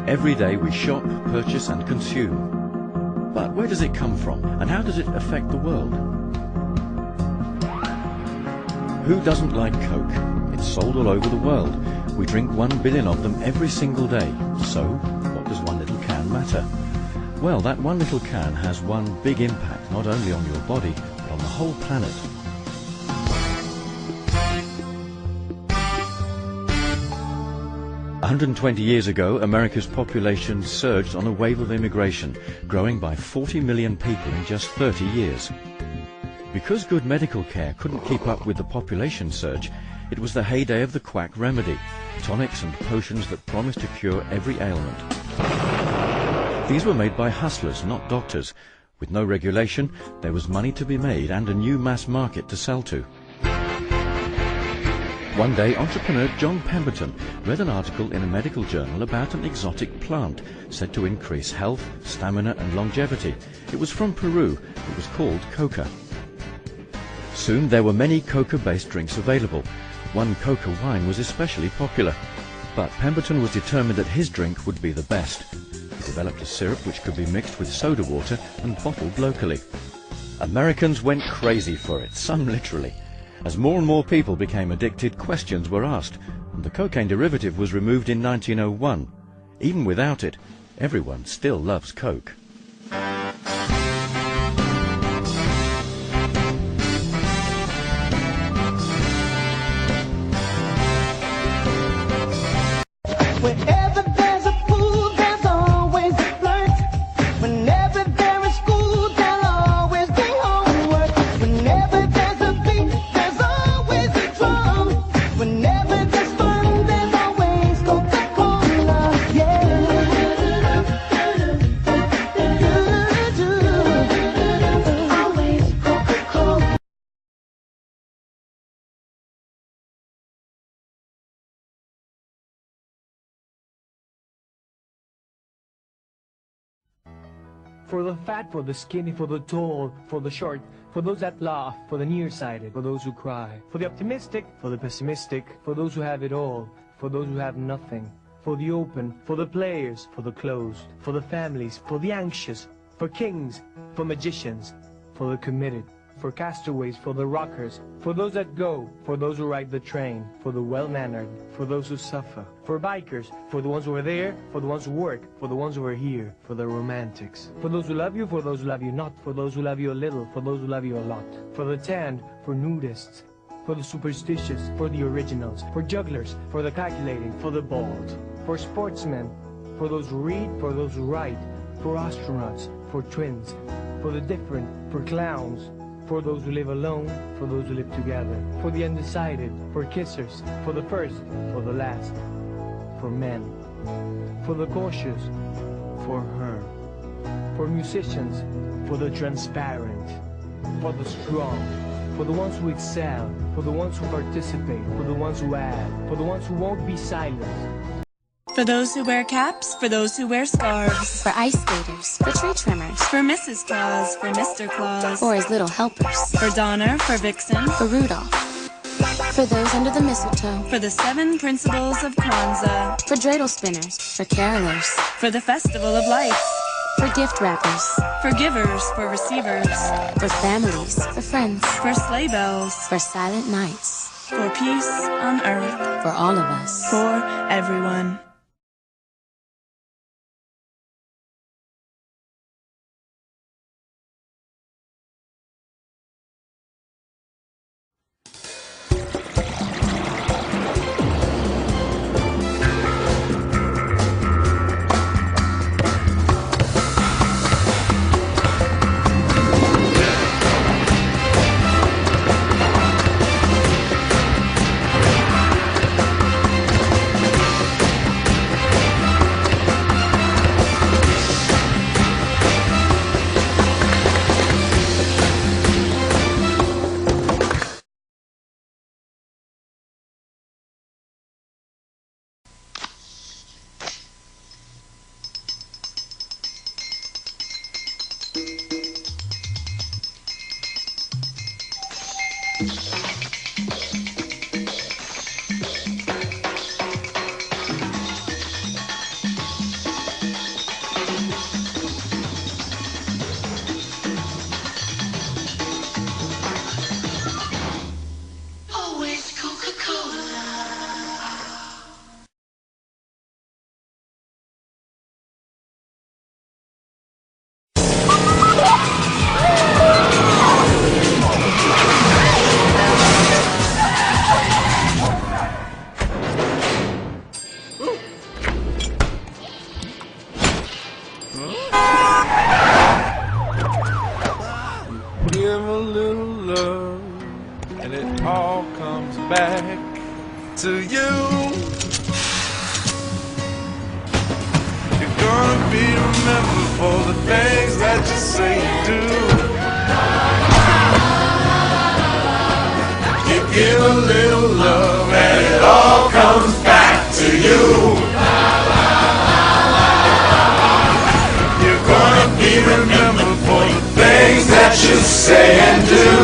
Every day we shop, purchase and consume. But where does it come from, and how does it affect the world? Who doesn't like Coke? It's sold all over the world. We drink 1 billion of them every single day. So, what does one little can matter? Well, that one little can has one big impact, not only on your body, but on the whole planet. A 120 years ago, America's population surged on a wave of immigration, growing by 40 million people in just 30 years. Because good medical care couldn't keep up with the population surge, it was the heyday of the quack remedy, tonics and potions that promised to cure every ailment. These were made by hustlers, not doctors. With no regulation, there was money to be made and a new mass market to sell to. One day, entrepreneur John Pemberton read an article in a medical journal about an exotic plant said to increase health, stamina and longevity. It was from Peru. It was called coca. Soon there were many coca-based drinks available. One coca wine was especially popular. But Pemberton was determined that his drink would be the best. He developed a syrup which could be mixed with soda water and bottled locally. Americans went crazy for it, some literally. As more and more people became addicted, questions were asked, and the cocaine derivative was removed in 1901. Even without it, everyone still loves Coke. Wherever there's a pool, there's always a flirt. Whenever there is school, there'll always be homework. Whenever there's a beat, there's always a drum. Whenever there's fun, there's always Coca Cola. Yeah. Always Coca Cola. For the fat, for the skinny, for the tall, for the short, for those that laugh, for the nearsighted, for those who cry, for the optimistic, for the pessimistic, for those who have it all, for those who have nothing, for the open, for the players, for the closed, for the families, for the anxious, for kings, for magicians, for the committed, for castaways, for the rockers, for those that go, for those who ride the train, for the well-mannered, for those who suffer, for bikers, for the ones who are there, for the ones who work, for the ones who are here, for the romantics, for those who love you, for those who love you not, for those who love you a little, for those who love you a lot, for the tanned, for nudists, for the superstitious, for the originals, for jugglers, for the calculating, for the bald, for sportsmen, for those who read, for those who write, for astronauts, for twins, for the different, for clowns, for those who live alone, for those who live together, for the undecided, for kissers, for the first, for the last, for men, for the cautious, for her, for musicians, for the transparent, for the strong, for the ones who excel, for the ones who participate, for the ones who add, for the ones who won't be silent. For those who wear caps, for those who wear scarves. For ice skaters, for tree trimmers, For Mrs. Claus, for Mr. Claus. for his little helpers, For Donner, for Vixen. for Rudolph, for those under the mistletoe, For the 7 principles of Kwanzaa. for dreidel spinners, for carolers, For the festival of lights. for gift wrappers, For givers, for receivers. for families, for friends, For sleigh bells. for silent nights, For peace on earth. for all of us. For everyone. to you. You're gonna be remembered for the things that you say and do. You give a little love and it all comes back to you. You're gonna be remembered for the things that you say and do.